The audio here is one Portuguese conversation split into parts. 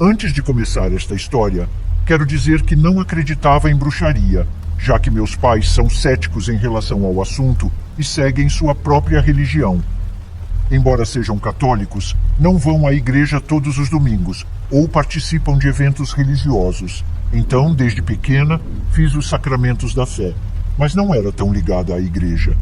Antes de começar esta história, quero dizer que não acreditava em bruxaria, já que meus pais são céticos em relação ao assunto e seguem sua própria religião. Embora sejam católicos, não vão à igreja todos os domingos ou participam de eventos religiosos. Então, desde pequena, fiz os sacramentos da fé, mas não era tão ligada à igreja.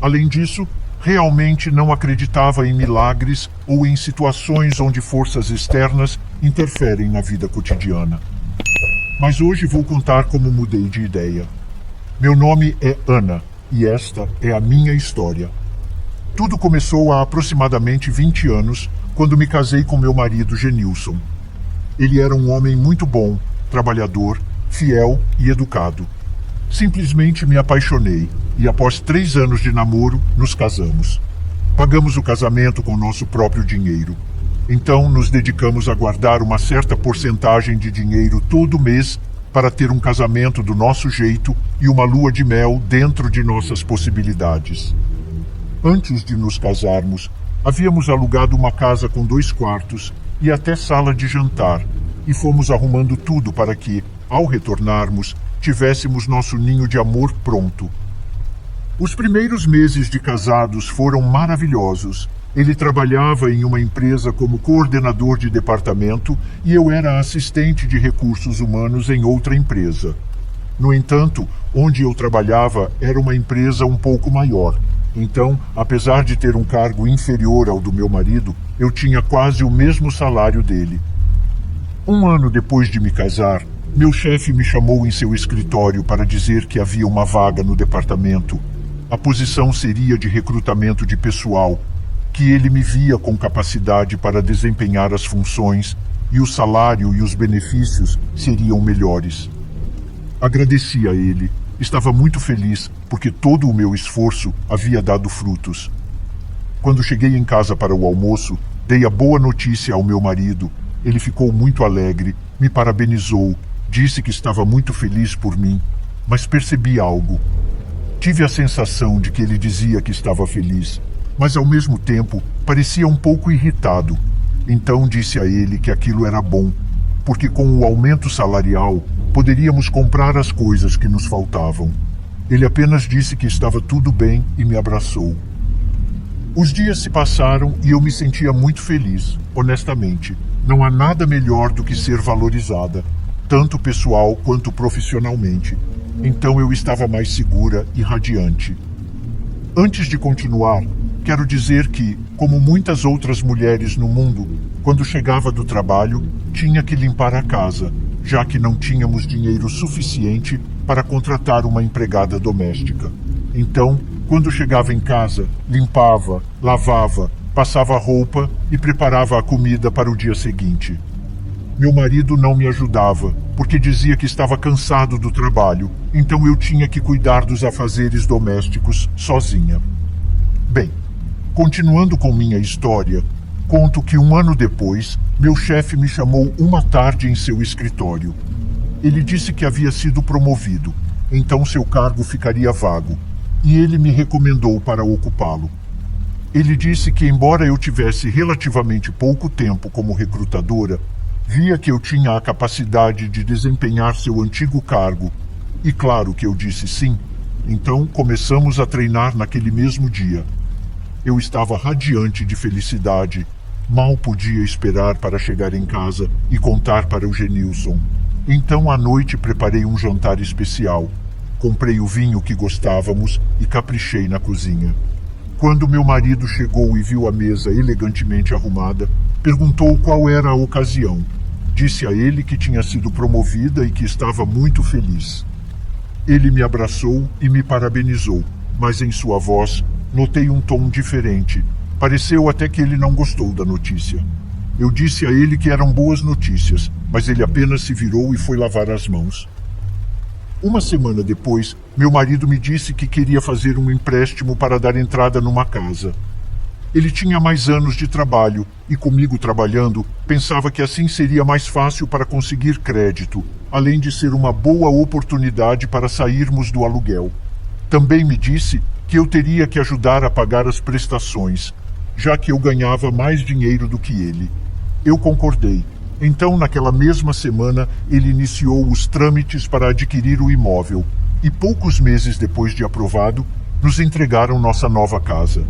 Além disso, realmente não acreditava em milagres ou em situações onde forças externas interferem na vida cotidiana. Mas hoje vou contar como mudei de ideia. Meu nome é Ana e esta é a minha história. Tudo começou há aproximadamente 20 anos, quando me casei com meu marido Genilson. Ele era um homem muito bom, trabalhador, fiel e educado. Simplesmente me apaixonei e após 3 anos de namoro, nos casamos. Pagamos o casamento com nosso próprio dinheiro. Então nos dedicamos a guardar uma certa porcentagem de dinheiro todo mês para ter um casamento do nosso jeito e uma lua de mel dentro de nossas possibilidades. Antes de nos casarmos, havíamos alugado uma casa com 2 quartos e até sala de jantar, e fomos arrumando tudo para que, ao retornarmos, tivéssemos nosso ninho de amor pronto. Os primeiros meses de casados foram maravilhosos. Ele trabalhava em uma empresa como coordenador de departamento e eu era assistente de recursos humanos em outra empresa. No entanto, onde eu trabalhava era uma empresa um pouco maior. Então, apesar de ter um cargo inferior ao do meu marido, eu tinha quase o mesmo salário dele. 1 ano depois de me casar, meu chefe me chamou em seu escritório para dizer que havia uma vaga no departamento. A posição seria de recrutamento de pessoal, que ele me via com capacidade para desempenhar as funções e o salário e os benefícios seriam melhores. Agradeci a ele. Estava muito feliz porque todo o meu esforço havia dado frutos. Quando cheguei em casa para o almoço, dei a boa notícia ao meu marido. Ele ficou muito alegre, me parabenizou, disse que estava muito feliz por mim, mas percebi algo. Tive a sensação de que ele dizia que estava feliz, mas ao mesmo tempo parecia um pouco irritado. Então disse a ele que aquilo era bom, porque com o aumento salarial poderíamos comprar as coisas que nos faltavam. Ele apenas disse que estava tudo bem e me abraçou. Os dias se passaram e eu me sentia muito feliz, honestamente. Não há nada melhor do que ser valorizada, tanto pessoal quanto profissionalmente. Então eu estava mais segura e radiante. Antes de continuar, quero dizer que, como muitas outras mulheres no mundo, quando chegava do trabalho, tinha que limpar a casa, já que não tínhamos dinheiro suficiente para contratar uma empregada doméstica. Então, quando chegava em casa, limpava, lavava, passava roupa e preparava a comida para o dia seguinte. Meu marido não me ajudava, porque dizia que estava cansado do trabalho, então eu tinha que cuidar dos afazeres domésticos sozinha. Bem, continuando com minha história, conto que 1 ano depois, meu chefe me chamou uma tarde em seu escritório. Ele disse que havia sido promovido, então seu cargo ficaria vago, e ele me recomendou para ocupá-lo. Ele disse que, embora eu tivesse relativamente pouco tempo como recrutadora, via que eu tinha a capacidade de desempenhar seu antigo cargo, e claro que eu disse sim. Então começamos a treinar naquele mesmo dia. Eu estava radiante de felicidade. Mal podia esperar para chegar em casa e contar para o Genilson. Então à noite preparei um jantar especial. Comprei o vinho que gostávamos e caprichei na cozinha. Quando meu marido chegou e viu a mesa elegantemente arrumada, perguntou qual era a ocasião. Disse a ele que tinha sido promovida e que estava muito feliz. Ele me abraçou e me parabenizou, mas em sua voz notei um tom diferente. Pareceu até que ele não gostou da notícia. Eu disse a ele que eram boas notícias, mas ele apenas se virou e foi lavar as mãos. 1 semana depois, meu marido me disse que queria fazer um empréstimo para dar entrada numa casa. Ele tinha mais anos de trabalho e, comigo trabalhando, pensava que assim seria mais fácil para conseguir crédito, além de ser uma boa oportunidade para sairmos do aluguel. Também me disse que eu teria que ajudar a pagar as prestações, já que eu ganhava mais dinheiro do que ele. Eu concordei, Então, naquela mesma semana, ele iniciou os trâmites para adquirir o imóvel e poucos meses depois de aprovado, nos entregaram nossa nova casa.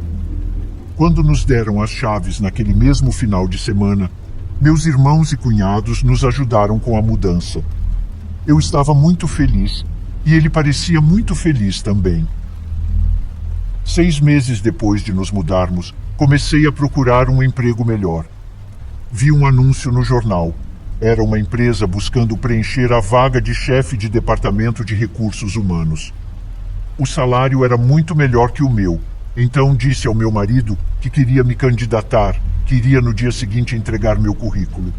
Quando nos deram as chaves naquele mesmo final de semana, meus irmãos e cunhados nos ajudaram com a mudança. Eu estava muito feliz e ele parecia muito feliz também. 6 meses depois de nos mudarmos, comecei a procurar um emprego melhor. Vi um anúncio no jornal. Era uma empresa buscando preencher a vaga de chefe de departamento de recursos humanos. O salário era muito melhor que o meu, então disse ao meu marido que queria me candidatar, que iria no dia seguinte entregar meu currículo.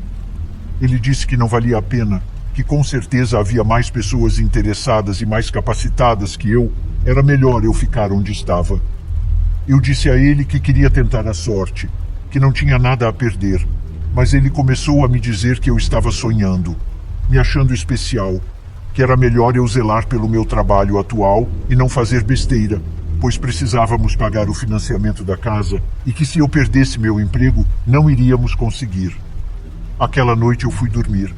Ele disse que não valia a pena, que com certeza havia mais pessoas interessadas e mais capacitadas que eu, era melhor eu ficar onde estava. Eu disse a ele que queria tentar a sorte, que não tinha nada a perder, mas ele começou a me dizer que eu estava sonhando, me achando especial, que era melhor eu zelar pelo meu trabalho atual e não fazer besteira, pois precisávamos pagar o financiamento da casa e que se eu perdesse meu emprego, não iríamos conseguir. Aquela noite eu fui dormir,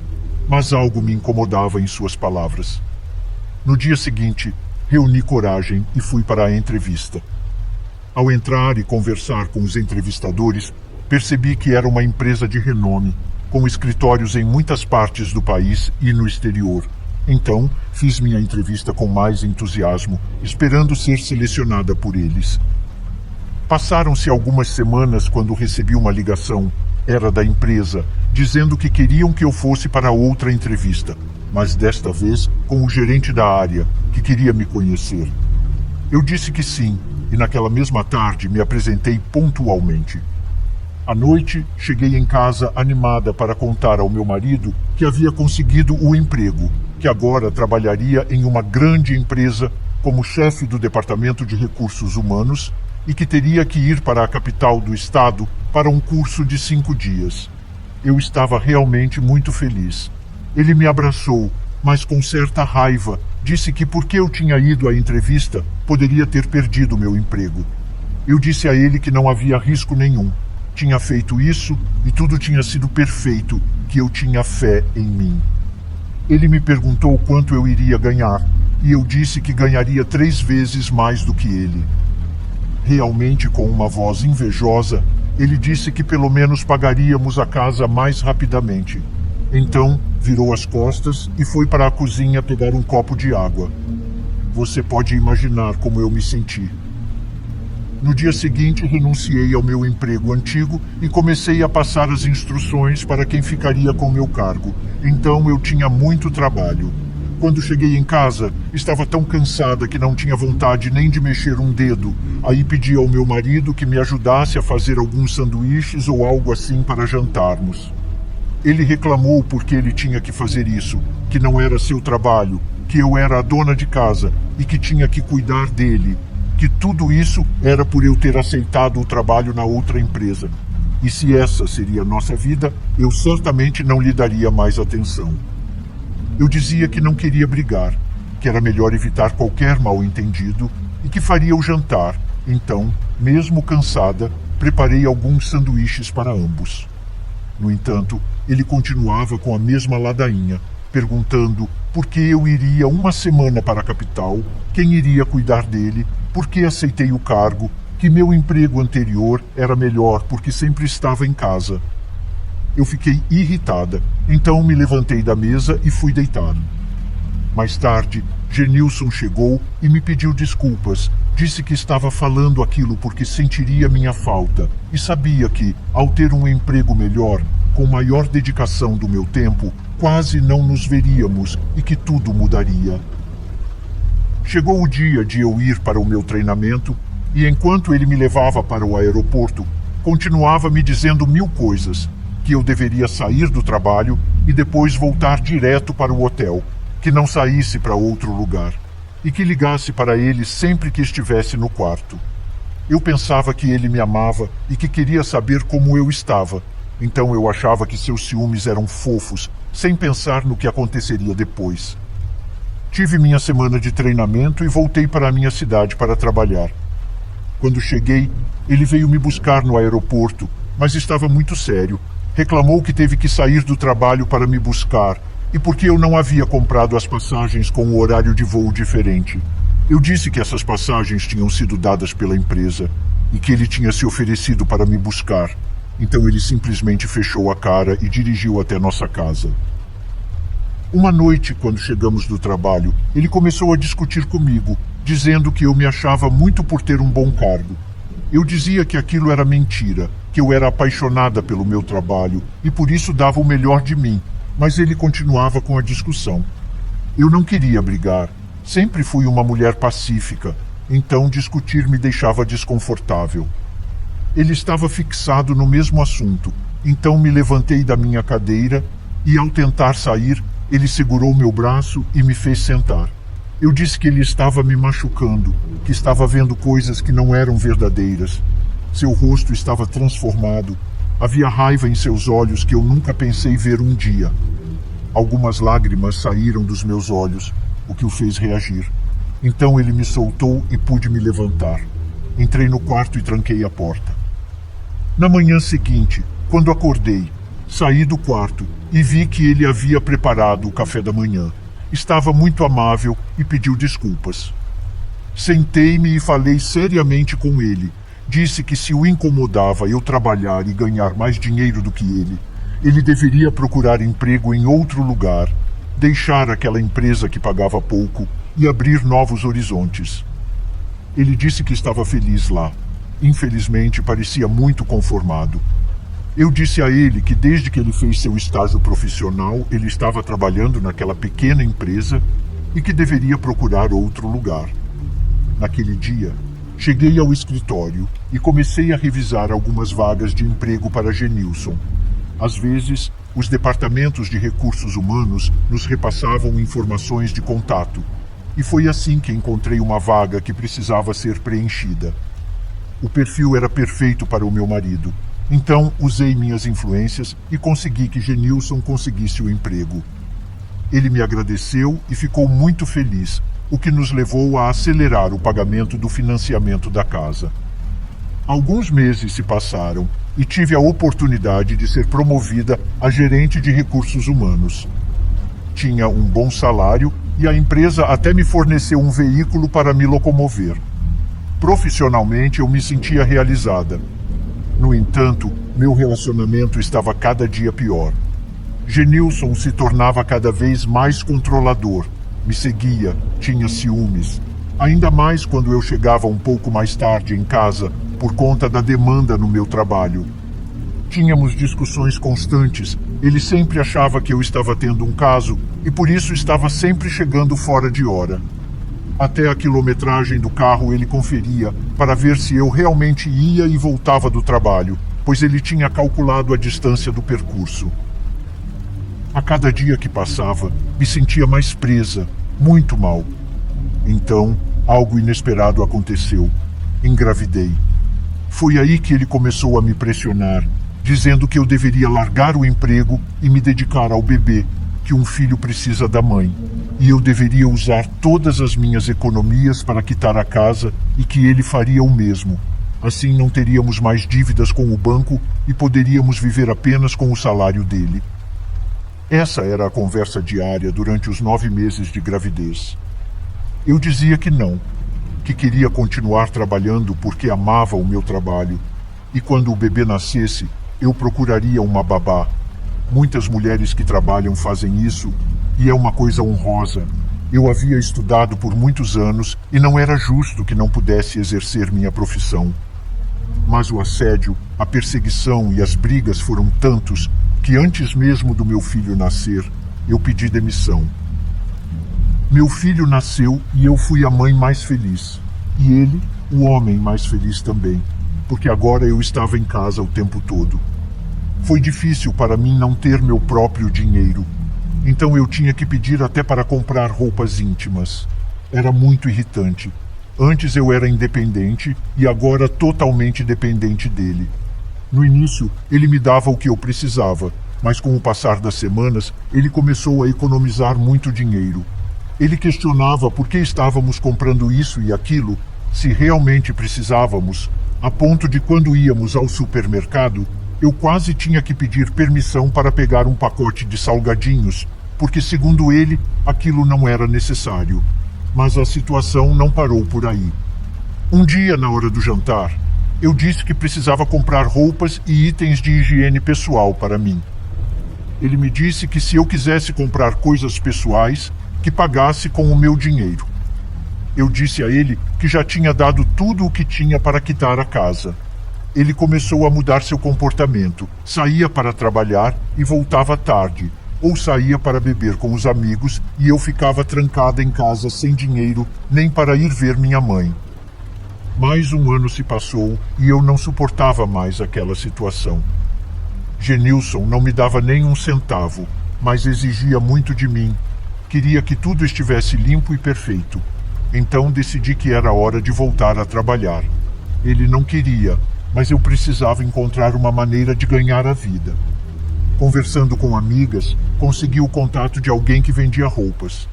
mas algo me incomodava em suas palavras. No dia seguinte, reuni coragem e fui para a entrevista. Ao entrar e conversar com os entrevistadores, percebi que era uma empresa de renome, com escritórios em muitas partes do país e no exterior. Então, fiz minha entrevista com mais entusiasmo, esperando ser selecionada por eles. Passaram-se algumas semanas quando recebi uma ligação. Era da empresa, dizendo que queriam que eu fosse para outra entrevista, mas desta vez com o gerente da área, que queria me conhecer. Eu disse que sim, e naquela mesma tarde me apresentei pontualmente. À noite, cheguei em casa animada para contar ao meu marido que havia conseguido o emprego, que agora trabalharia em uma grande empresa como chefe do Departamento de Recursos Humanos e que teria que ir para a capital do estado para um curso de 5 dias. Eu estava realmente muito feliz. Ele me abraçou, mas com certa raiva, disse que porque eu tinha ido à entrevista, poderia ter perdido meu emprego. Eu disse a ele que não havia risco nenhum. Tinha feito isso e tudo tinha sido perfeito, que eu tinha fé em mim. Ele me perguntou quanto eu iria ganhar, e eu disse que ganharia 3 vezes mais do que ele. Realmente, com uma voz invejosa, ele disse que pelo menos pagaríamos a casa mais rapidamente. Então, virou as costas e foi para a cozinha pegar um copo de água. Você pode imaginar como eu me senti. No dia seguinte, renunciei ao meu emprego antigo e comecei a passar as instruções para quem ficaria com meu cargo. Então eu tinha muito trabalho. Quando cheguei em casa, estava tão cansada que não tinha vontade nem de mexer um dedo. Aí pedi ao meu marido que me ajudasse a fazer alguns sanduíches ou algo assim para jantarmos. Ele reclamou porque ele tinha que fazer isso, que não era seu trabalho, que eu era a dona de casa e que tinha que cuidar dele, que tudo isso era por eu ter aceitado o trabalho na outra empresa. E se essa seria nossa vida, eu certamente não lhe daria mais atenção. Eu dizia que não queria brigar, que era melhor evitar qualquer mal-entendido e que faria o jantar. Então, mesmo cansada, preparei alguns sanduíches para ambos. No entanto, ele continuava com a mesma ladainha, perguntando por que eu iria uma semana para a capital, quem iria cuidar dele, por que aceitei o cargo, que meu emprego anterior era melhor porque sempre estava em casa. Eu fiquei irritada, então me levantei da mesa e fui deitar. Mais tarde, Genilson chegou e me pediu desculpas. Disse que estava falando aquilo porque sentiria minha falta e sabia que, ao ter um emprego melhor, com maior dedicação do meu tempo, quase não nos veríamos e que tudo mudaria. Chegou o dia de eu ir para o meu treinamento e, enquanto ele me levava para o aeroporto, continuava me dizendo 1000 coisas, que eu deveria sair do trabalho e depois voltar direto para o hotel, que não saísse para outro lugar e que ligasse para ele sempre que estivesse no quarto. Eu pensava que ele me amava e que queria saber como eu estava, então eu achava que seus ciúmes eram fofos, sem pensar no que aconteceria depois. Tive minha semana de treinamento e voltei para a minha cidade para trabalhar. Quando cheguei, ele veio me buscar no aeroporto, mas estava muito sério, Reclamou que teve que sair do trabalho para me buscar e porque eu não havia comprado as passagens com o horário de voo diferente. Eu disse que essas passagens tinham sido dadas pela empresa e que ele tinha se oferecido para me buscar. Então ele simplesmente fechou a cara e dirigiu até nossa casa. Uma noite, quando chegamos do trabalho, ele começou a discutir comigo, dizendo que eu me achava muito por ter um bom cargo. Eu dizia que aquilo era mentira, que eu era apaixonada pelo meu trabalho e por isso dava o melhor de mim, mas ele continuava com a discussão. Eu não queria brigar, sempre fui uma mulher pacífica, então discutir me deixava desconfortável. Ele estava fixado no mesmo assunto, então me levantei da minha cadeira e, ao tentar sair, ele segurou meu braço e me fez sentar. Eu disse que ele estava me machucando, que estava vendo coisas que não eram verdadeiras. Seu rosto estava transformado. Havia raiva em seus olhos que eu nunca pensei ver um dia. Algumas lágrimas saíram dos meus olhos, o que o fez reagir. Então ele me soltou e pude me levantar. Entrei no quarto e tranquei a porta. Na manhã seguinte, quando acordei, saí do quarto e vi que ele havia preparado o café da manhã. Estava muito amável e pediu desculpas. Sentei-me e falei seriamente com ele. Disse que se o incomodava eu trabalhar e ganhar mais dinheiro do que ele deveria procurar emprego em outro lugar, deixar aquela empresa que pagava pouco e abrir novos horizontes. Ele disse que estava feliz lá. Infelizmente, parecia muito conformado. Eu disse a ele que desde que ele fez seu estágio profissional, ele estava trabalhando naquela pequena empresa e que deveria procurar outro lugar. Naquele dia, cheguei ao escritório e comecei a revisar algumas vagas de emprego para Genilson. Às vezes, os departamentos de recursos humanos nos repassavam informações de contato, e foi assim que encontrei uma vaga que precisava ser preenchida. O perfil era perfeito para o meu marido. Então, usei minhas influências e consegui que Genilson conseguisse o emprego. Ele me agradeceu e ficou muito feliz, o que nos levou a acelerar o pagamento do financiamento da casa. Alguns meses se passaram e tive a oportunidade de ser promovida a gerente de recursos humanos. Tinha um bom salário e a empresa até me forneceu um veículo para me locomover. Profissionalmente, eu me sentia realizada. No entanto, meu relacionamento estava cada dia pior. Genilson se tornava cada vez mais controlador, me seguia, tinha ciúmes. Ainda mais quando eu chegava um pouco mais tarde em casa por conta da demanda no meu trabalho. Tínhamos discussões constantes, ele sempre achava que eu estava tendo um caso e por isso estava sempre chegando fora de hora. Até a quilometragem do carro ele conferia para ver se eu realmente ia e voltava do trabalho, pois ele tinha calculado a distância do percurso. A cada dia que passava, me sentia mais presa, muito mal. Então, algo inesperado aconteceu. Engravidei. Foi aí que ele começou a me pressionar, dizendo que eu deveria largar o emprego e me dedicar ao bebê, que um filho precisa da mãe, e eu deveria usar todas as minhas economias para quitar a casa e que ele faria o mesmo. Assim não teríamos mais dívidas com o banco e poderíamos viver apenas com o salário dele. Essa era a conversa diária durante os 9 meses de gravidez. Eu dizia que não, que queria continuar trabalhando porque amava o meu trabalho, e quando o bebê nascesse, eu procuraria uma babá. Muitas mulheres que trabalham fazem isso, e é uma coisa honrosa. Eu havia estudado por muitos anos e não era justo que não pudesse exercer minha profissão. Mas o assédio, a perseguição e as brigas foram tantos que antes mesmo do meu filho nascer, eu pedi demissão. Meu filho nasceu e eu fui a mãe mais feliz. E ele, o homem mais feliz também, porque agora eu estava em casa o tempo todo. Foi difícil para mim não ter meu próprio dinheiro. Então eu tinha que pedir até para comprar roupas íntimas. Era muito irritante. Antes eu era independente e agora totalmente dependente dele. No início, ele me dava o que eu precisava, mas com o passar das semanas, ele começou a economizar muito dinheiro. Ele questionava por que estávamos comprando isso e aquilo, se realmente precisávamos, a ponto de quando íamos ao supermercado, Eu quase tinha que pedir permissão para pegar um pacote de salgadinhos, porque, segundo ele, aquilo não era necessário. Mas a situação não parou por aí. Um dia, na hora do jantar, eu disse que precisava comprar roupas e itens de higiene pessoal para mim. Ele me disse que se eu quisesse comprar coisas pessoais, que pagasse com o meu dinheiro. Eu disse a ele que já tinha dado tudo o que tinha para quitar a casa. Ele começou a mudar seu comportamento, saía para trabalhar e voltava tarde, ou saía para beber com os amigos e eu ficava trancada em casa sem dinheiro nem para ir ver minha mãe. Mais um ano se passou e eu não suportava mais aquela situação. Genilson não me dava nem um centavo, mas exigia muito de mim. Queria que tudo estivesse limpo e perfeito. Então decidi que era hora de voltar a trabalhar. Ele não queria, mas eu precisava encontrar uma maneira de ganhar a vida. Conversando com amigas, consegui o contato de alguém que vendia roupas.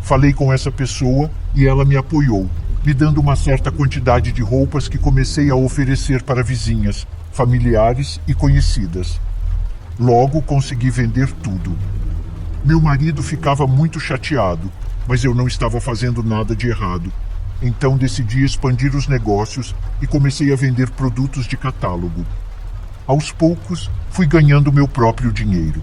Falei com essa pessoa e ela me apoiou, me dando uma certa quantidade de roupas que comecei a oferecer para vizinhas, familiares e conhecidas. Logo consegui vender tudo. Meu marido ficava muito chateado, mas eu não estava fazendo nada de errado. Então decidi expandir os negócios e comecei a vender produtos de catálogo. Aos poucos, fui ganhando meu próprio dinheiro.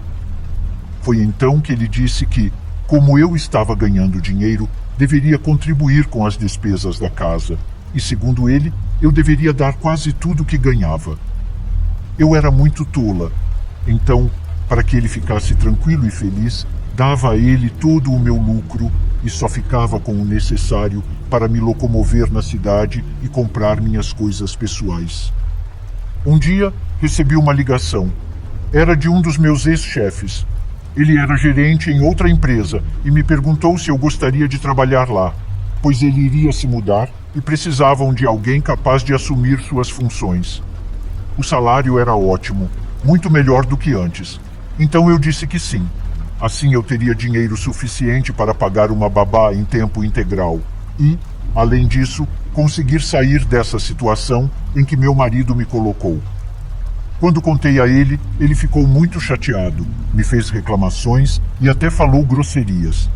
Foi então que ele disse que, como eu estava ganhando dinheiro, deveria contribuir com as despesas da casa. E, segundo ele, eu deveria dar quase tudo que ganhava. Eu era muito tola. Então, para que ele ficasse tranquilo e feliz, dava a ele todo o meu lucro e só ficava com o necessário para me locomover na cidade e comprar minhas coisas pessoais. Um dia, recebi uma ligação. Era de um dos meus ex-chefes. Ele era gerente em outra empresa e me perguntou se eu gostaria de trabalhar lá, pois ele iria se mudar e precisavam de alguém capaz de assumir suas funções. O salário era ótimo, muito melhor do que antes. Então eu disse que sim. Assim eu teria dinheiro suficiente para pagar uma babá em tempo integral e, além disso, conseguir sair dessa situação em que meu marido me colocou. Quando contei a ele, ele ficou muito chateado, me fez reclamações e até falou grosserias.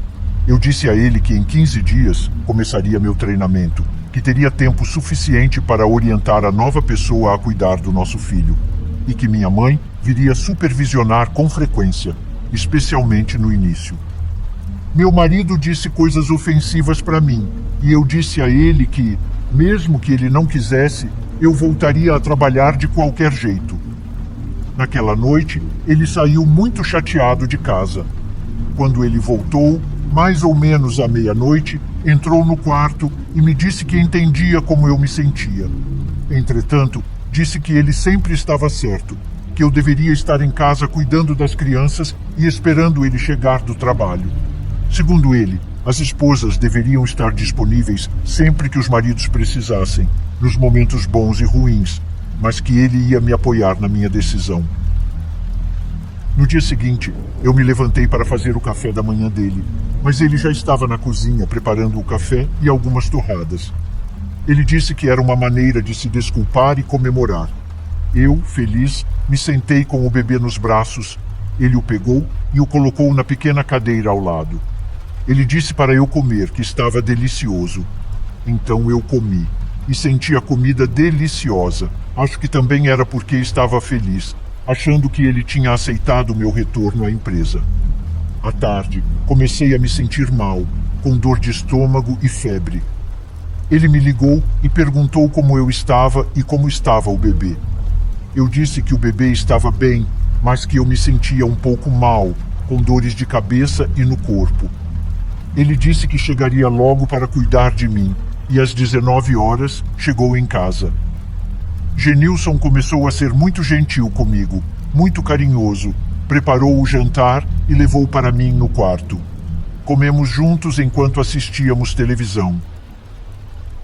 Eu disse a ele que em 15 dias começaria meu treinamento, que teria tempo suficiente para orientar a nova pessoa a cuidar do nosso filho, e que minha mãe viria supervisionar com frequência, especialmente no início. Meu marido disse coisas ofensivas para mim, e eu disse a ele que, mesmo que ele não quisesse, eu voltaria a trabalhar de qualquer jeito. Naquela noite, ele saiu muito chateado de casa. Quando ele voltou, mais ou menos à meia-noite, entrou no quarto e me disse que entendia como eu me sentia. Entretanto, disse que ele sempre estava certo, que eu deveria estar em casa cuidando das crianças e esperando ele chegar do trabalho. Segundo ele, as esposas deveriam estar disponíveis sempre que os maridos precisassem, nos momentos bons e ruins, mas que ele ia me apoiar na minha decisão. No dia seguinte, eu me levantei para fazer o café da manhã dele, mas ele já estava na cozinha preparando o café e algumas torradas. Ele disse que era uma maneira de se desculpar e comemorar. Eu, feliz, me sentei com o bebê nos braços. Ele o pegou e o colocou na pequena cadeira ao lado. Ele disse para eu comer, que estava delicioso. Então eu comi e senti a comida deliciosa. Acho que também era porque estava feliz, achando que ele tinha aceitado o meu retorno à empresa. À tarde, comecei a me sentir mal, com dor de estômago e febre. Ele me ligou e perguntou como eu estava e como estava o bebê. Eu disse que o bebê estava bem, mas que eu me sentia um pouco mal, com dores de cabeça e no corpo. Ele disse que chegaria logo para cuidar de mim, e às 19 horas chegou em casa. Genilson começou a ser muito gentil comigo, muito carinhoso, preparou o jantar e levou para mim no quarto. Comemos juntos enquanto assistíamos televisão.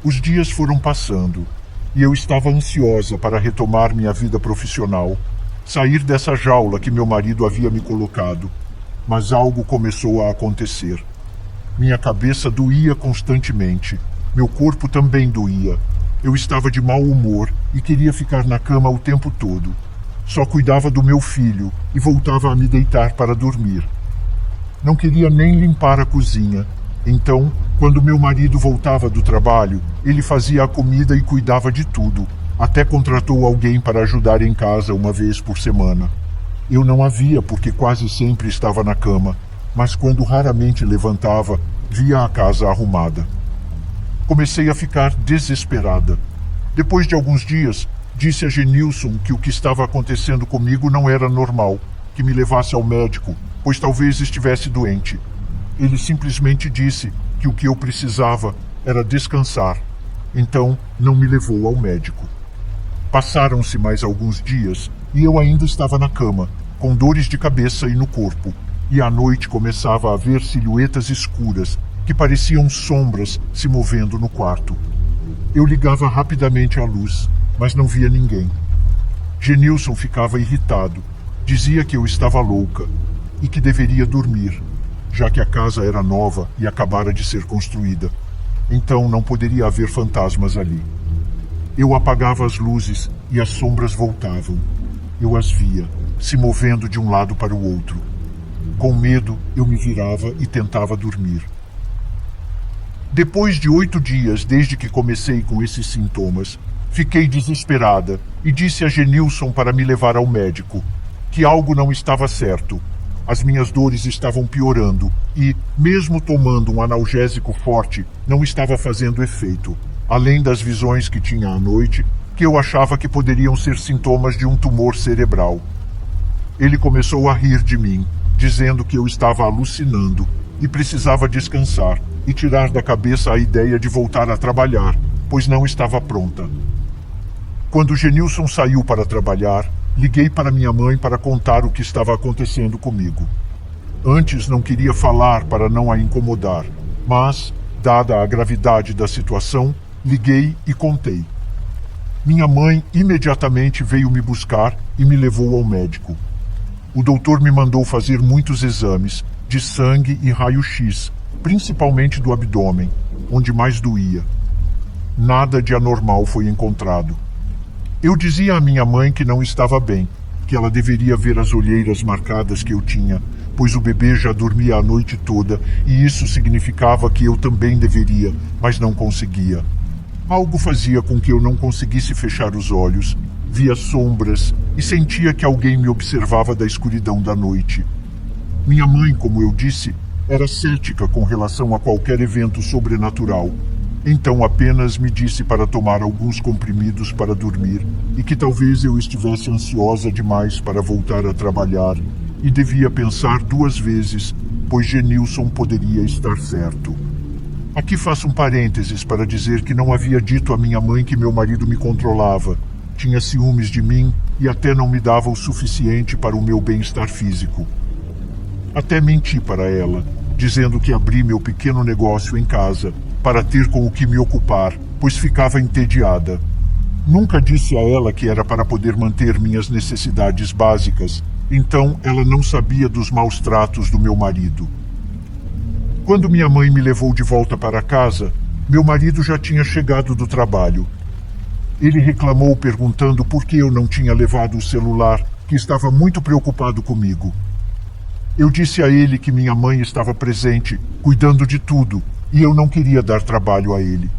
Os dias foram passando, e eu estava ansiosa para retomar minha vida profissional, sair dessa jaula que meu marido havia me colocado. Mas algo começou a acontecer. Minha cabeça doía constantemente. Meu corpo também doía. Eu estava de mau humor e queria ficar na cama o tempo todo. Só cuidava do meu filho e voltava a me deitar para dormir. Não queria nem limpar a cozinha. Então, quando meu marido voltava do trabalho, ele fazia a comida e cuidava de tudo. Até contratou alguém para ajudar em casa uma vez por semana. Eu não a via porque quase sempre estava na cama, mas quando raramente levantava, via a casa arrumada. Comecei a ficar desesperada. Depois de alguns dias, disse a Genilson que o que estava acontecendo comigo não era normal, que me levasse ao médico, pois talvez estivesse doente. Ele simplesmente disse que o que eu precisava era descansar. Então, não me levou ao médico. Passaram-se mais alguns dias e eu ainda estava na cama, com dores de cabeça e no corpo, e à noite começava a ver silhuetas escuras que pareciam sombras se movendo no quarto. Eu ligava rapidamente a luz, mas não via ninguém. Genilson ficava irritado, dizia que eu estava louca e que deveria dormir, já que a casa era nova e acabara de ser construída. Então não poderia haver fantasmas ali. Eu apagava as luzes e as sombras voltavam. Eu as via, se movendo de um lado para o outro. Com medo, eu me virava e tentava dormir. Depois de 8 dias desde que comecei com esses sintomas, fiquei desesperada e disse a Genilson para me levar ao médico, que algo não estava certo. As minhas dores estavam piorando e, mesmo tomando um analgésico forte, não estava fazendo efeito. Além das visões que tinha à noite, que eu achava que poderiam ser sintomas de um tumor cerebral. Ele começou a rir de mim, dizendo que eu estava alucinando e precisava descansar e tirar da cabeça a ideia de voltar a trabalhar, pois não estava pronta. Quando Genilson saiu para trabalhar, liguei para minha mãe para contar o que estava acontecendo comigo. Antes não queria falar para não a incomodar, mas, dada a gravidade da situação, liguei e contei. Minha mãe imediatamente veio me buscar e me levou ao médico. O doutor me mandou fazer muitos exames de sangue e raio-x, principalmente do abdômen, onde mais doía. Nada de anormal foi encontrado. Eu dizia à minha mãe que não estava bem, que ela deveria ver as olheiras marcadas que eu tinha, pois o bebê já dormia a noite toda e isso significava que eu também deveria, mas não conseguia. Algo fazia com que eu não conseguisse fechar os olhos, via sombras e sentia que alguém me observava da escuridão da noite. Minha mãe, como eu disse, era cética com relação a qualquer evento sobrenatural. Então apenas me disse para tomar alguns comprimidos para dormir e que talvez eu estivesse ansiosa demais para voltar a trabalhar e devia pensar 2 vezes, pois Genilson poderia estar certo. Aqui faço um parênteses para dizer que não havia dito à minha mãe que meu marido me controlava, tinha ciúmes de mim e até não me dava o suficiente para o meu bem-estar físico. Até menti para ela, dizendo que abri meu pequeno negócio em casa para ter com o que me ocupar, pois ficava entediada. Nunca disse a ela que era para poder manter minhas necessidades básicas, então ela não sabia dos maus tratos do meu marido. Quando minha mãe me levou de volta para casa, meu marido já tinha chegado do trabalho. Ele reclamou perguntando por que eu não tinha levado o celular, que estava muito preocupado comigo. Eu disse a ele que minha mãe estava presente, cuidando de tudo, e eu não queria dar trabalho a ele.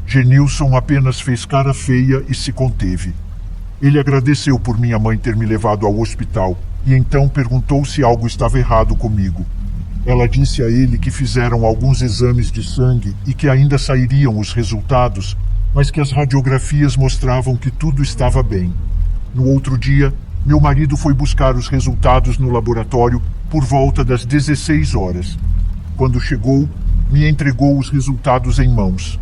Genilson apenas fez cara feia e se conteve. Ele agradeceu por minha mãe ter me levado ao hospital e então perguntou se algo estava errado comigo. Ela disse a ele que fizeram alguns exames de sangue e que ainda sairiam os resultados, mas que as radiografias mostravam que tudo estava bem. No outro dia, meu marido foi buscar os resultados no laboratório por volta das 16 horas. Quando chegou, me entregou os resultados em mãos.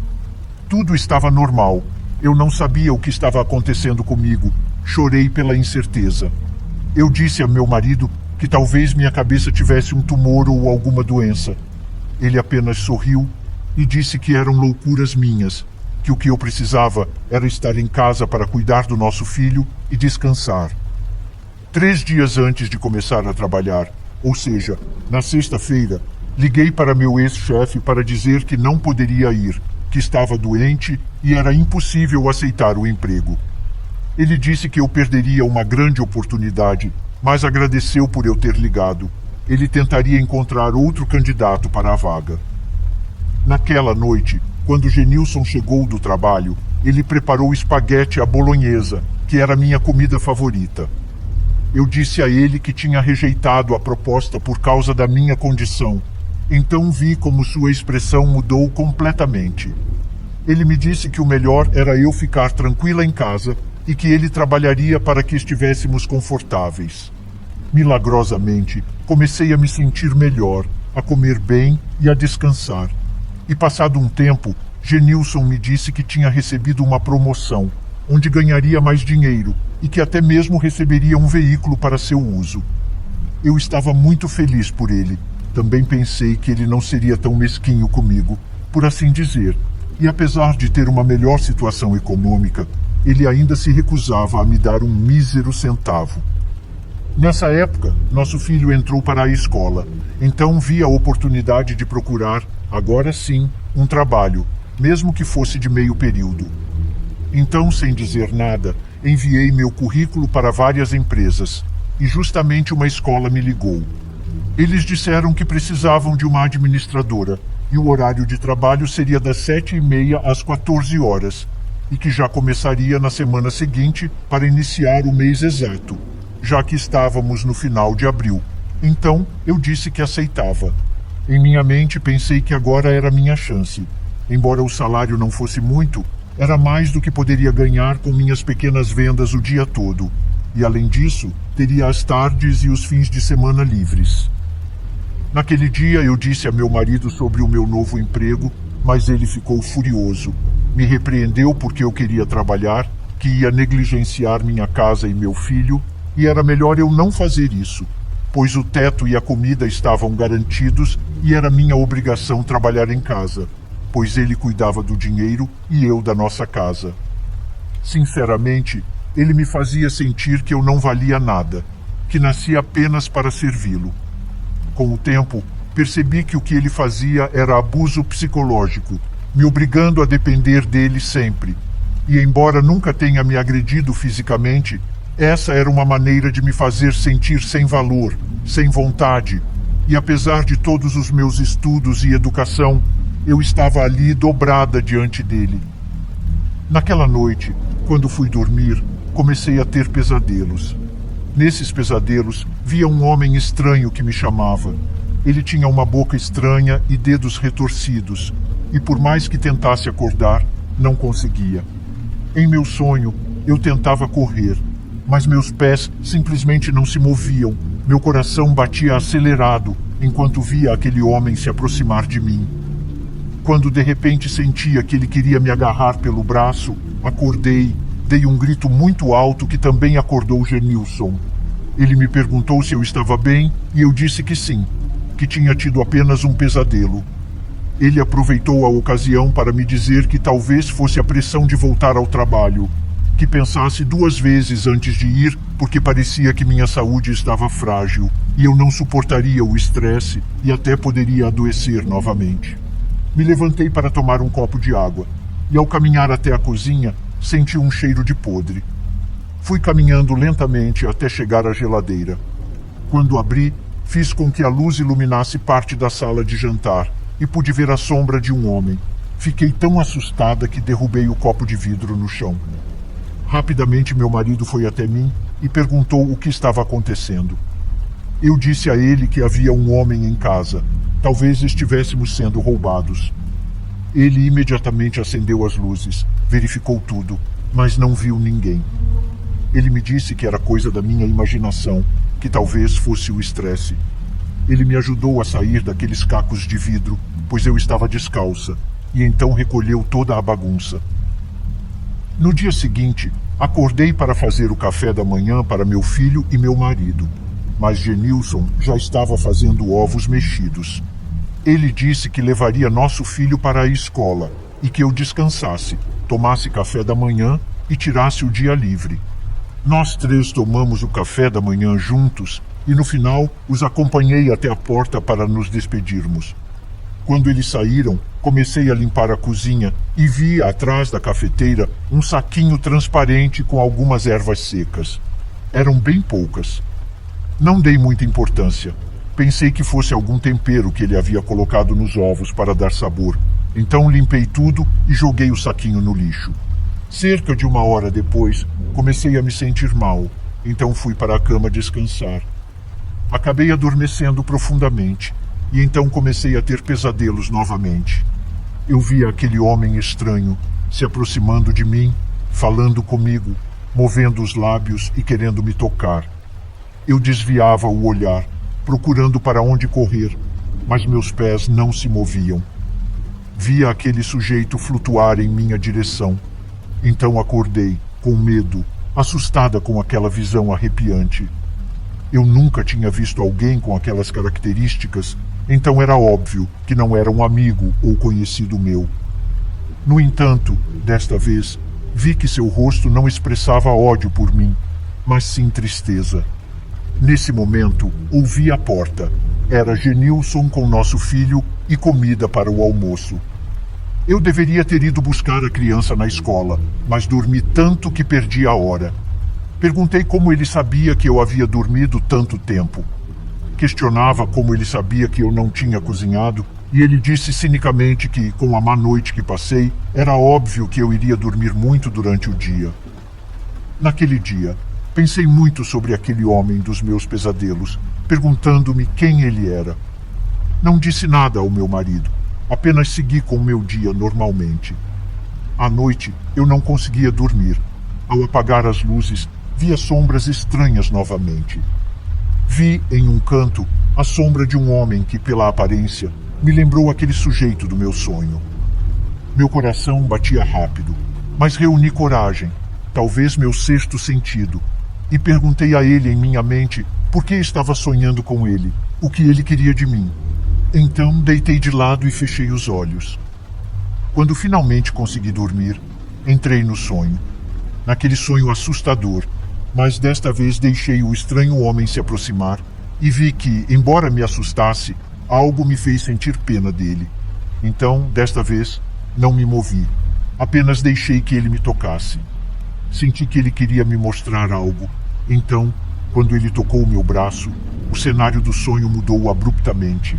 Tudo estava normal. Eu não sabia o que estava acontecendo comigo. Chorei pela incerteza. Eu disse a meu marido que talvez minha cabeça tivesse um tumor ou alguma doença. Ele apenas sorriu e disse que eram loucuras minhas, que o que eu precisava era estar em casa para cuidar do nosso filho e descansar. 3 dias antes de começar a trabalhar, ou seja, na sexta-feira, liguei para meu ex-chefe para dizer que não poderia ir, que estava doente e era impossível aceitar o emprego. Ele disse que eu perderia uma grande oportunidade, mas agradeceu por eu ter ligado. Ele tentaria encontrar outro candidato para a vaga. Naquela noite, quando Genilson chegou do trabalho, ele preparou espaguete à bolonhesa, que era minha comida favorita. Eu disse a ele que tinha rejeitado a proposta por causa da minha condição. Então vi como sua expressão mudou completamente. Ele me disse que o melhor era eu ficar tranquila em casa e que ele trabalharia para que estivéssemos confortáveis. Milagrosamente, comecei a me sentir melhor, a comer bem e a descansar. E passado um tempo, Genilson me disse que tinha recebido uma promoção, onde ganharia mais dinheiro e que até mesmo receberia um veículo para seu uso. Eu estava muito feliz por ele. Também pensei que ele não seria tão mesquinho comigo, por assim dizer, e apesar de ter uma melhor situação econômica, ele ainda se recusava a me dar um mísero centavo. Nessa época, nosso filho entrou para a escola, então vi a oportunidade de procurar, agora sim, um trabalho, mesmo que fosse de meio período. Então, sem dizer nada, enviei meu currículo para várias empresas, e justamente uma escola me ligou. Eles disseram que precisavam de uma administradora, e o horário de trabalho seria das 7h30 às 14 horas, e que já começaria na semana seguinte para iniciar o mês exato, já que estávamos no final de abril. Então, eu disse que aceitava. Em minha mente, pensei que agora era minha chance. Embora o salário não fosse muito, era mais do que poderia ganhar com minhas pequenas vendas o dia todo. E, além disso, teria as tardes e os fins de semana livres. Naquele dia, eu disse a meu marido sobre o meu novo emprego, mas ele ficou furioso. Me repreendeu porque eu queria trabalhar, que ia negligenciar minha casa e meu filho, e era melhor eu não fazer isso, pois o teto e a comida estavam garantidos e era minha obrigação trabalhar em casa, pois ele cuidava do dinheiro e eu da nossa casa. Sinceramente, ele me fazia sentir que eu não valia nada, que nasci apenas para servi-lo. Com o tempo, percebi que o que ele fazia era abuso psicológico, me obrigando a depender dele sempre. E embora nunca tenha me agredido fisicamente, essa era uma maneira de me fazer sentir sem valor, sem vontade. E apesar de todos os meus estudos e educação, eu estava ali dobrada diante dele. Naquela noite, quando fui dormir, comecei a ter pesadelos. Nesses pesadelos, via um homem estranho que me chamava. Ele tinha uma boca estranha e dedos retorcidos, e por mais que tentasse acordar, não conseguia. Em meu sonho, eu tentava correr, mas meus pés simplesmente não se moviam. Meu coração batia acelerado enquanto via aquele homem se aproximar de mim. Quando de repente sentia que ele queria me agarrar pelo braço, acordei, dei um grito muito alto que também acordou Genilson. Ele me perguntou se eu estava bem e eu disse que sim, que tinha tido apenas um pesadelo. Ele aproveitou a ocasião para me dizer que talvez fosse a pressão de voltar ao trabalho, que pensasse 2 vezes antes de ir, porque parecia que minha saúde estava frágil e eu não suportaria o estresse e até poderia adoecer novamente. Me levantei para tomar um copo de água e, ao caminhar até a cozinha, senti um cheiro de podre. Fui caminhando lentamente até chegar à geladeira. Quando abri, fiz com que a luz iluminasse parte da sala de jantar e pude ver a sombra de um homem. Fiquei tão assustada que derrubei o copo de vidro no chão. Rapidamente meu marido foi até mim e perguntou o que estava acontecendo. Eu disse a ele que havia um homem em casa. Talvez estivéssemos sendo roubados. Ele imediatamente acendeu as luzes, verificou tudo, mas não viu ninguém. Ele me disse que era coisa da minha imaginação, que talvez fosse o estresse. Ele me ajudou a sair daqueles cacos de vidro, pois eu estava descalça, e então recolheu toda a bagunça. No dia seguinte, acordei para fazer o café da manhã para meu filho e meu marido, mas Genilson já estava fazendo ovos mexidos. Ele disse que levaria nosso filho para a escola e que eu descansasse, tomasse café da manhã e tirasse o dia livre. Nós 3 tomamos o café da manhã juntos e no final os acompanhei até a porta para nos despedirmos. Quando eles saíram, Comecei a limpar a cozinha e vi, atrás da cafeteira, um saquinho transparente com algumas ervas secas. Eram bem poucas. Não dei muita importância. Pensei que fosse algum tempero que ele havia colocado nos ovos para dar sabor. Então limpei tudo e joguei o saquinho no lixo. Cerca de 1 hora depois, comecei a me sentir mal. Então fui para a cama descansar. Acabei adormecendo profundamente e então comecei a ter pesadelos novamente. Eu via aquele homem estranho se aproximando de mim, falando comigo, movendo os lábios e querendo me tocar. Eu desviava o olhar, procurando para onde correr, mas meus pés não se moviam. Via aquele sujeito flutuar em minha direção. Então acordei, com medo, assustada com aquela visão arrepiante. Eu nunca tinha visto alguém com aquelas características, então era óbvio que não era um amigo ou conhecido meu. No entanto, desta vez, vi que seu rosto não expressava ódio por mim, mas sim tristeza. Nesse momento, ouvi a porta. Era Genilson com nosso filho e comida para o almoço. Eu deveria ter ido buscar a criança na escola, mas dormi tanto que perdi a hora. Perguntei como ele sabia que eu havia dormido tanto tempo. Questionava como ele sabia que eu não tinha cozinhado, e ele disse cinicamente que, com a má noite que passei, era óbvio que eu iria dormir muito durante o dia. Naquele dia, pensei muito sobre aquele homem dos meus pesadelos, perguntando-me quem ele era. Não disse nada ao meu marido, apenas segui com o meu dia normalmente. À noite, eu não conseguia dormir. Ao apagar as luzes, via sombras estranhas novamente. Vi, em um canto, a sombra de um homem que, pela aparência, me lembrou aquele sujeito do meu sonho. Meu coração batia rápido, mas reuni coragem, talvez meu sexto sentido, e perguntei a ele em minha mente por que estava sonhando com ele, o que ele queria de mim. Então deitei de lado e fechei os olhos. Quando finalmente consegui dormir, entrei no sonho. Naquele sonho assustador, mas desta vez deixei o estranho homem se aproximar e vi que, embora me assustasse, algo me fez sentir pena dele. Então, desta vez, não me movi. Apenas deixei que ele me tocasse. Senti que ele queria me mostrar algo. Então, quando ele tocou o meu braço, o cenário do sonho mudou abruptamente.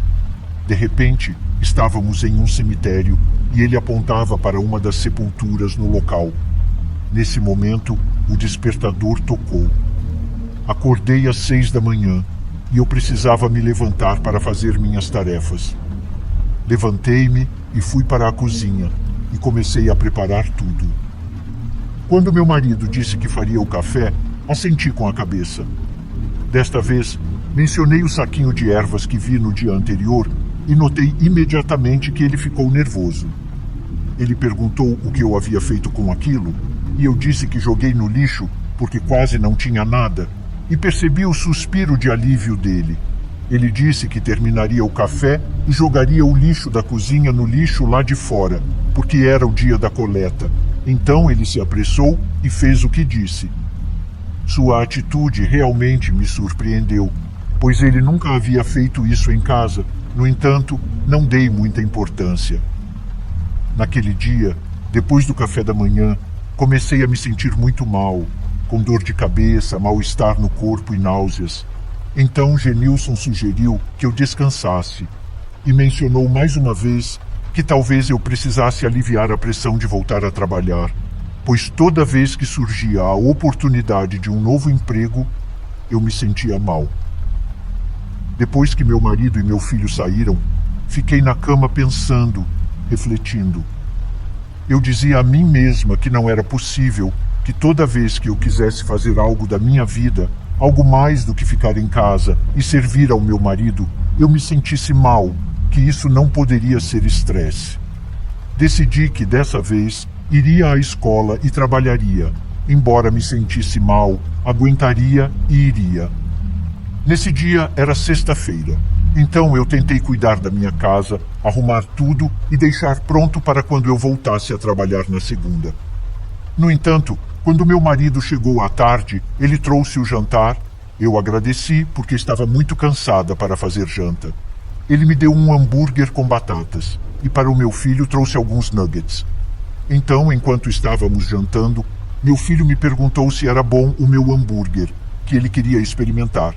De repente, estávamos em um cemitério e ele apontava para uma das sepulturas no local. Nesse momento, o despertador tocou. Acordei às 6 da manhã e eu precisava me levantar para fazer minhas tarefas. Levantei-me e fui para a cozinha e comecei a preparar tudo. Quando meu marido disse que faria o café, assenti com a cabeça. Desta vez, mencionei o saquinho de ervas que vi no dia anterior e notei imediatamente que ele ficou nervoso. Ele perguntou o que eu havia feito com aquilo e eu disse que joguei no lixo porque quase não tinha nada e percebi o suspiro de alívio dele. Ele disse que terminaria o café e jogaria o lixo da cozinha no lixo lá de fora, porque era o dia da coleta. Então ele se apressou e fez o que disse. Sua atitude realmente me surpreendeu, pois ele nunca havia feito isso em casa. No entanto, não dei muita importância. Naquele dia, depois do café da manhã, comecei a me sentir muito mal, com dor de cabeça, mal-estar no corpo e náuseas. Então Genilson sugeriu que eu descansasse e mencionou mais uma vez que talvez eu precisasse aliviar a pressão de voltar a trabalhar, pois toda vez que surgia a oportunidade de um novo emprego, eu me sentia mal. Depois que meu marido e meu filho saíram, fiquei na cama pensando, refletindo. Eu dizia a mim mesma que não era possível que toda vez que eu quisesse fazer algo da minha vida, algo mais do que ficar em casa e servir ao meu marido, eu me sentisse mal, que isso não poderia ser estresse. Decidi que dessa vez iria à escola e trabalharia. Embora me sentisse mal, aguentaria e iria. Nesse dia era sexta-feira, então eu tentei cuidar da minha casa, arrumar tudo e deixar pronto para quando eu voltasse a trabalhar na segunda. No entanto, quando meu marido chegou à tarde, ele trouxe o jantar. Eu agradeci porque estava muito cansada para fazer janta. Ele me deu um hambúrguer com batatas e para o meu filho trouxe alguns nuggets. Então, enquanto estávamos jantando, meu filho me perguntou se era bom o meu hambúrguer, que ele queria experimentar.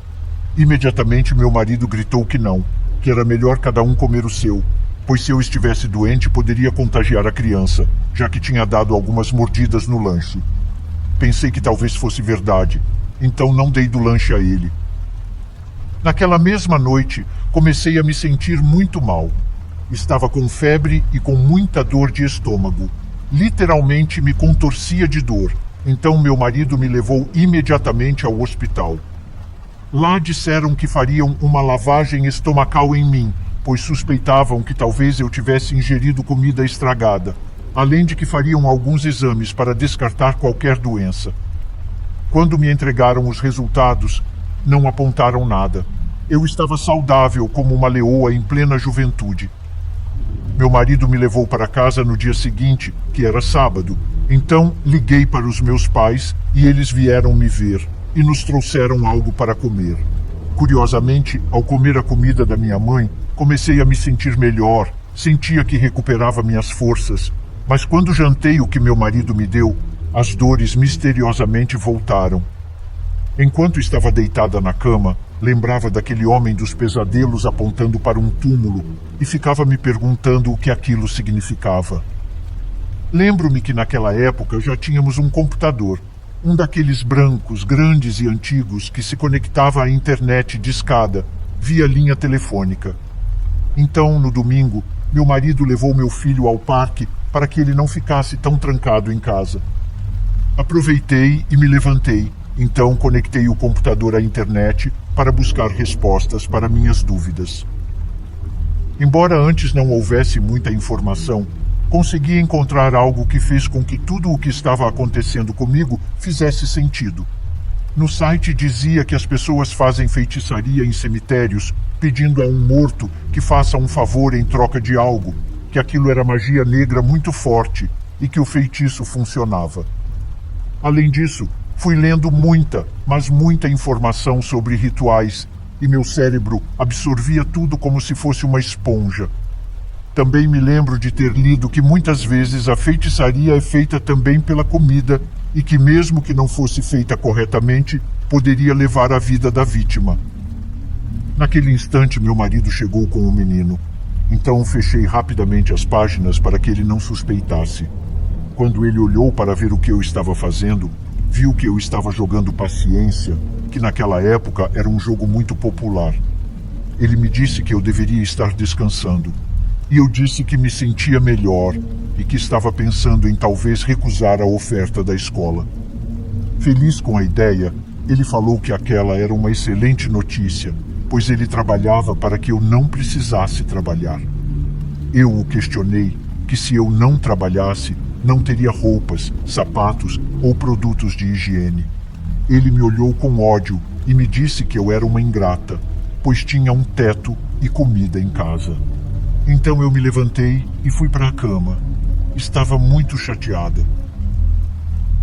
Imediatamente meu marido gritou que não, que era melhor cada um comer o seu, pois se eu estivesse doente poderia contagiar a criança, já que tinha dado algumas mordidas no lanche. Pensei que talvez fosse verdade, então não dei do lanche a ele. Naquela mesma noite, comecei a me sentir muito mal. Estava com febre e com muita dor de estômago. Literalmente me contorcia de dor, então meu marido me levou imediatamente ao hospital. Lá disseram que fariam uma lavagem estomacal em mim, pois suspeitavam que talvez eu tivesse ingerido comida estragada, além de que fariam alguns exames para descartar qualquer doença. Quando me entregaram os resultados, não apontaram nada. Eu estava saudável como uma leoa em plena juventude. Meu marido me levou para casa no dia seguinte, que era sábado. Então liguei para os meus pais e eles vieram me ver e nos trouxeram algo para comer. Curiosamente, ao comer a comida da minha mãe, comecei a me sentir melhor, sentia que recuperava minhas forças. Mas quando jantei o que meu marido me deu, as dores misteriosamente voltaram. Enquanto estava deitada na cama, lembrava daquele homem dos pesadelos apontando para um túmulo e ficava me perguntando o que aquilo significava. Lembro-me que naquela época já tínhamos um computador, um daqueles brancos, grandes e antigos que se conectava à internet de escada, via linha telefônica. Então, no domingo, meu marido levou meu filho ao parque para que ele não ficasse tão trancado em casa. Aproveitei e me levantei, então conectei o computador à internet para buscar respostas para minhas dúvidas. Embora antes não houvesse muita informação, consegui encontrar algo que fez com que tudo o que estava acontecendo comigo fizesse sentido. No site dizia que as pessoas fazem feitiçaria em cemitérios, pedindo a um morto que faça um favor em troca de algo, que aquilo era magia negra muito forte e que o feitiço funcionava. Além disso, fui lendo muita, mas muita informação sobre rituais e meu cérebro absorvia tudo como se fosse uma esponja. Também me lembro de ter lido que muitas vezes a feitiçaria é feita também pela comida e que mesmo que não fosse feita corretamente, poderia levar a vida da vítima. Naquele instante, meu marido chegou com o menino. Então fechei rapidamente as páginas para que ele não suspeitasse. Quando ele olhou para ver o que eu estava fazendo, viu que eu estava jogando Paciência, que naquela época era um jogo muito popular. Ele me disse que eu deveria estar descansando. E eu disse que me sentia melhor e que estava pensando em talvez recusar a oferta da escola. Feliz com a ideia, ele falou que aquela era uma excelente notícia, pois ele trabalhava para que eu não precisasse trabalhar. Eu o questionei que se eu não trabalhasse, não teria roupas, sapatos ou produtos de higiene. Ele me olhou com ódio e me disse que eu era uma ingrata, pois tinha um teto e comida em casa. Então eu me levantei e fui para a cama. Estava muito chateada.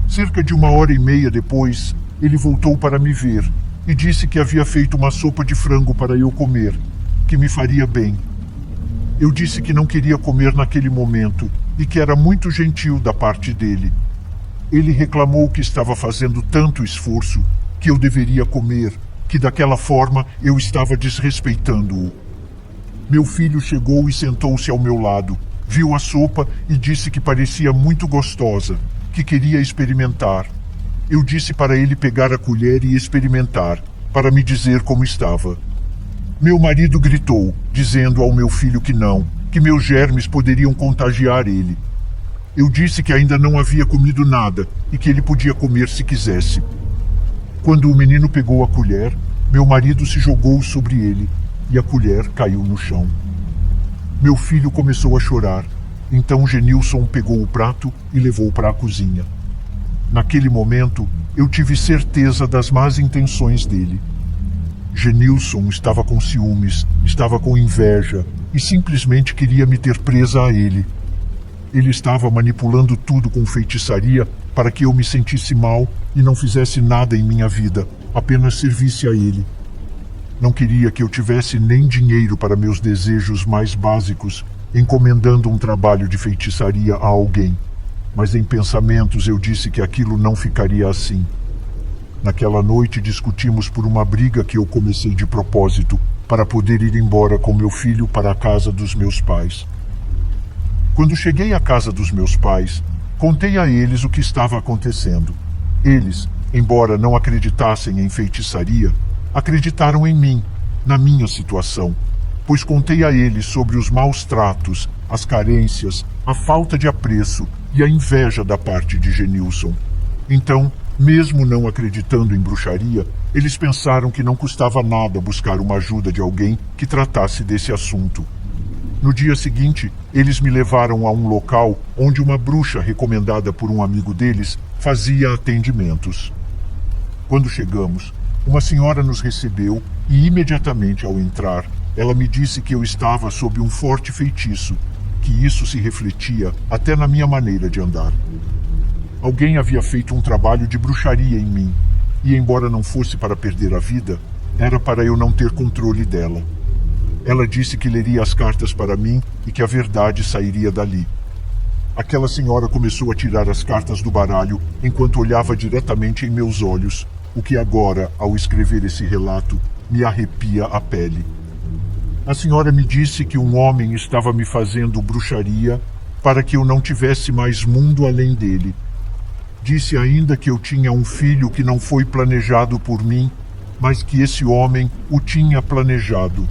Cerca de 1h30 depois, ele voltou para me ver e disse que havia feito uma sopa de frango para eu comer, que me faria bem. Eu disse que não queria comer naquele momento e que era muito gentil da parte dele. Ele reclamou que estava fazendo tanto esforço que eu deveria comer, que daquela forma eu estava desrespeitando-o. Meu filho chegou e sentou-se ao meu lado, viu a sopa e disse que parecia muito gostosa, que queria experimentar. Eu disse para ele pegar a colher e experimentar, para me dizer como estava. Meu marido gritou, dizendo ao meu filho que não, que meus germes poderiam contagiar ele. Eu disse que ainda não havia comido nada e que ele podia comer se quisesse. Quando o menino pegou a colher, meu marido se jogou sobre ele e a colher caiu no chão. Meu filho começou a chorar, então Genilson pegou o prato e levou para a cozinha. Naquele momento, eu tive certeza das más intenções dele. Genilson estava com ciúmes, estava com inveja e simplesmente queria me ter presa a ele. Ele estava manipulando tudo com feitiçaria para que eu me sentisse mal e não fizesse nada em minha vida, apenas servisse a ele. Não queria que eu tivesse nem dinheiro para meus desejos mais básicos, encomendando um trabalho de feitiçaria a alguém. Mas em pensamentos eu disse que aquilo não ficaria assim. Naquela noite discutimos por uma briga que eu comecei de propósito para poder ir embora com meu filho para a casa dos meus pais. Quando cheguei à casa dos meus pais, contei a eles o que estava acontecendo. Eles, embora não acreditassem em feitiçaria, acreditaram em mim, na minha situação, pois contei a eles sobre os maus tratos, as carências, a falta de apreço e a inveja da parte de Genilson. Então, mesmo não acreditando em bruxaria, eles pensaram que não custava nada buscar uma ajuda de alguém que tratasse desse assunto. No dia seguinte, eles me levaram a um local onde uma bruxa recomendada por um amigo deles fazia atendimentos. Quando chegamos, uma senhora nos recebeu e imediatamente ao entrar, ela me disse que eu estava sob um forte feitiço, que isso se refletia até na minha maneira de andar. Alguém havia feito um trabalho de bruxaria em mim, e embora não fosse para perder a vida, era para eu não ter controle dela. Ela disse que leria as cartas para mim e que a verdade sairia dali. Aquela senhora começou a tirar as cartas do baralho enquanto olhava diretamente em meus olhos, o que agora, ao escrever esse relato, me arrepia a pele. A senhora me disse que um homem estava me fazendo bruxaria para que eu não tivesse mais mundo além dele. Disse ainda que eu tinha um filho que não foi planejado por mim, mas que esse homem o tinha planejado.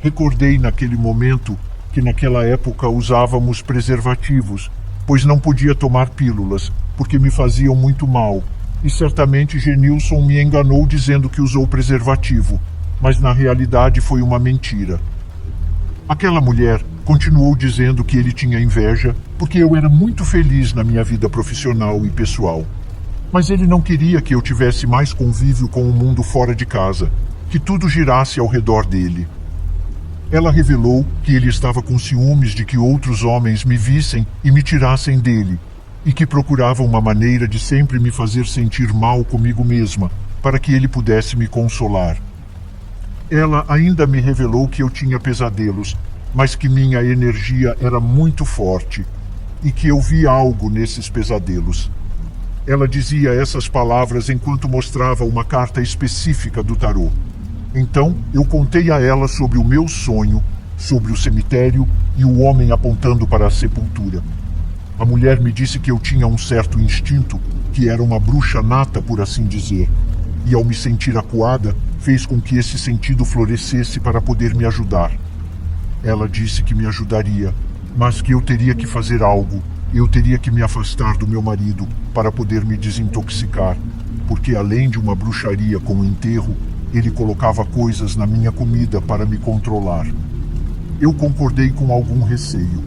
Recordei naquele momento que naquela época usávamos preservativos, pois não podia tomar pílulas, porque me faziam muito mal, e certamente Genilson me enganou dizendo que usou preservativo, mas na realidade foi uma mentira. Aquela mulher continuou dizendo que ele tinha inveja porque eu era muito feliz na minha vida profissional e pessoal. Mas ele não queria que eu tivesse mais convívio com o mundo fora de casa, que tudo girasse ao redor dele. Ela revelou que ele estava com ciúmes de que outros homens me vissem e me tirassem dele, e que procurava uma maneira de sempre me fazer sentir mal comigo mesma, para que ele pudesse me consolar. Ela ainda me revelou que eu tinha pesadelos, mas que minha energia era muito forte, e que eu via algo nesses pesadelos. Ela dizia essas palavras enquanto mostrava uma carta específica do tarô. Então, eu contei a ela sobre o meu sonho, sobre o cemitério e o homem apontando para a sepultura. A mulher me disse que eu tinha um certo instinto, que era uma bruxa nata, por assim dizer, e ao me sentir acuada, fez com que esse sentido florescesse para poder me ajudar. Ela disse que me ajudaria, mas que eu teria que fazer algo. Eu teria que me afastar do meu marido para poder me desintoxicar, porque além de uma bruxaria com o enterro, ele colocava coisas na minha comida para me controlar. Eu concordei com algum receio.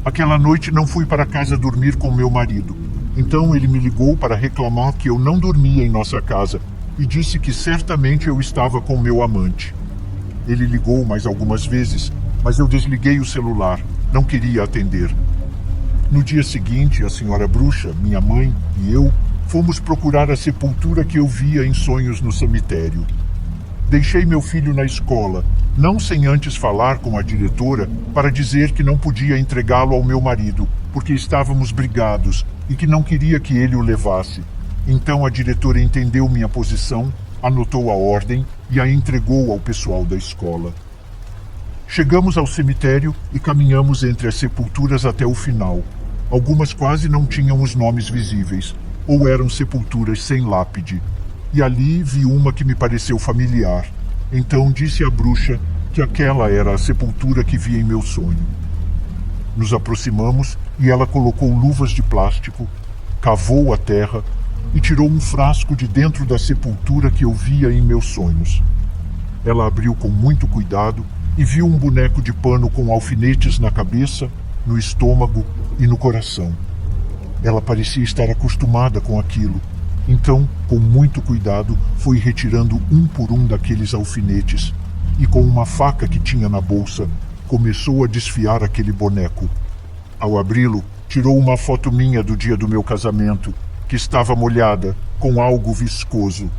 Aquela noite não fui para casa dormir com meu marido. Então ele me ligou para reclamar que eu não dormia em nossa casa e disse que certamente eu estava com meu amante. Ele ligou mais algumas vezes, mas eu desliguei o celular, não queria atender. No dia seguinte, a senhora bruxa, minha mãe e eu fomos procurar a sepultura que eu via em sonhos no cemitério. Deixei meu filho na escola, não sem antes falar com a diretora para dizer que não podia entregá-lo ao meu marido, porque estávamos brigados e que não queria que ele o levasse. Então a diretora entendeu minha posição, anotou a ordem e a entregou ao pessoal da escola. Chegamos ao cemitério e caminhamos entre as sepulturas até o final. Algumas quase não tinham os nomes visíveis, ou eram sepulturas sem lápide. E ali vi uma que me pareceu familiar. Então disse à bruxa que aquela era a sepultura que vi em meu sonho. Nos aproximamos e ela colocou luvas de plástico, cavou a terra e tirou um frasco de dentro da sepultura que eu via em meus sonhos. Ela abriu com muito cuidado e viu um boneco de pano com alfinetes na cabeça, no estômago e no coração. Ela parecia estar acostumada com aquilo. Então, com muito cuidado, foi retirando um por um daqueles alfinetes e, com uma faca que tinha na bolsa, começou a desfiar aquele boneco. Ao abri-lo, tirou uma foto minha do dia do meu casamento, que estava molhada, com algo viscoso.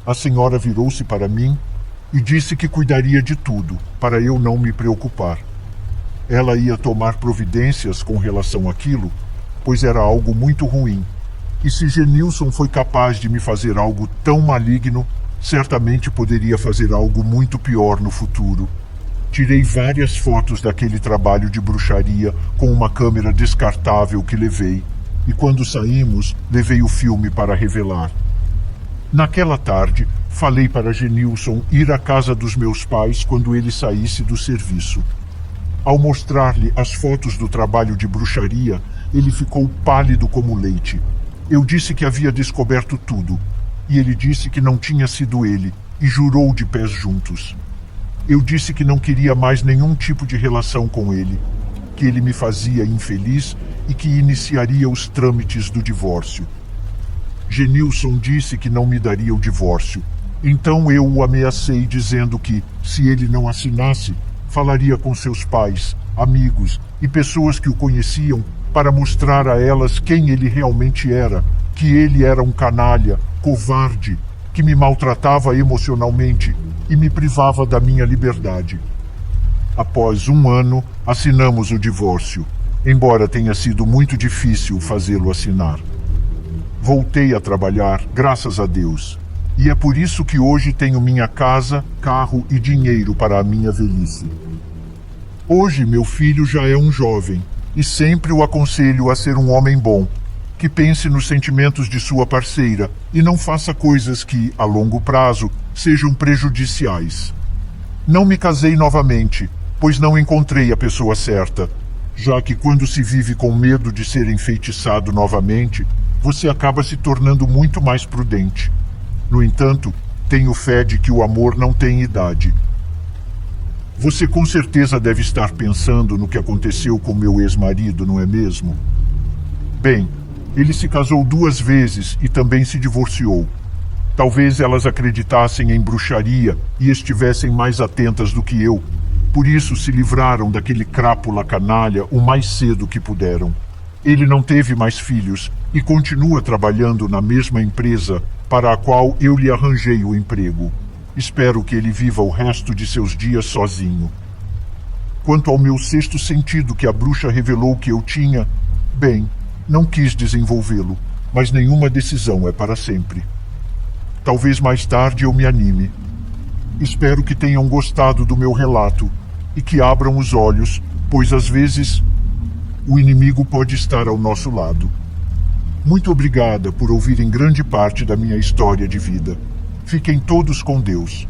a senhora virou-se para mim e disse que cuidaria de tudo, para eu não me preocupar. Ela ia tomar providências com relação àquilo, pois era algo muito ruim. E se Genilson foi capaz de me fazer algo tão maligno, certamente poderia fazer algo muito pior no futuro. Tirei várias fotos daquele trabalho de bruxaria com uma câmera descartável que levei, e quando saímos, levei o filme para revelar. Naquela tarde, falei para Genilson ir à casa dos meus pais quando ele saísse do serviço. Ao mostrar-lhe as fotos do trabalho de bruxaria, ele ficou pálido como leite. Eu disse que havia descoberto tudo, e ele disse que não tinha sido ele, e jurou de pés juntos. Eu disse que não queria mais nenhum tipo de relação com ele, que ele me fazia infeliz e que iniciaria os trâmites do divórcio. Genilson disse que não me daria o divórcio, então eu o ameacei dizendo que, se ele não assinasse, falaria com seus pais, amigos e pessoas que o conheciam para mostrar a elas quem ele realmente era, que ele era um canalha, covarde, que me maltratava emocionalmente e me privava da minha liberdade. Após 1 ano, assinamos o divórcio, embora tenha sido muito difícil fazê-lo assinar. Voltei a trabalhar, graças a Deus, e é por isso que hoje tenho minha casa, carro e dinheiro para a minha velhice. Hoje meu filho já é um jovem, e sempre o aconselho a ser um homem bom, que pense nos sentimentos de sua parceira e não faça coisas que, a longo prazo, sejam prejudiciais. Não me casei novamente, pois não encontrei a pessoa certa, já que quando se vive com medo de ser enfeitiçado novamente, você acaba se tornando muito mais prudente. No entanto, tenho fé de que o amor não tem idade. Você com certeza deve estar pensando no que aconteceu com meu ex-marido, não é mesmo? Bem, ele se casou 2 vezes e também se divorciou. Talvez elas acreditassem em bruxaria e estivessem mais atentas do que eu. Por isso se livraram daquele crápula canalha o mais cedo que puderam. Ele não teve mais filhos e continua trabalhando na mesma empresa para a qual eu lhe arranjei o emprego. Espero que ele viva o resto de seus dias sozinho. Quanto ao meu 6º sentido que a bruxa revelou que eu tinha, bem, não quis desenvolvê-lo, mas nenhuma decisão é para sempre. Talvez mais tarde eu me anime. Espero que tenham gostado do meu relato e que abram os olhos, pois às vezes o inimigo pode estar ao nosso lado. Muito obrigada por ouvirem grande parte da minha história de vida. Fiquem todos com Deus.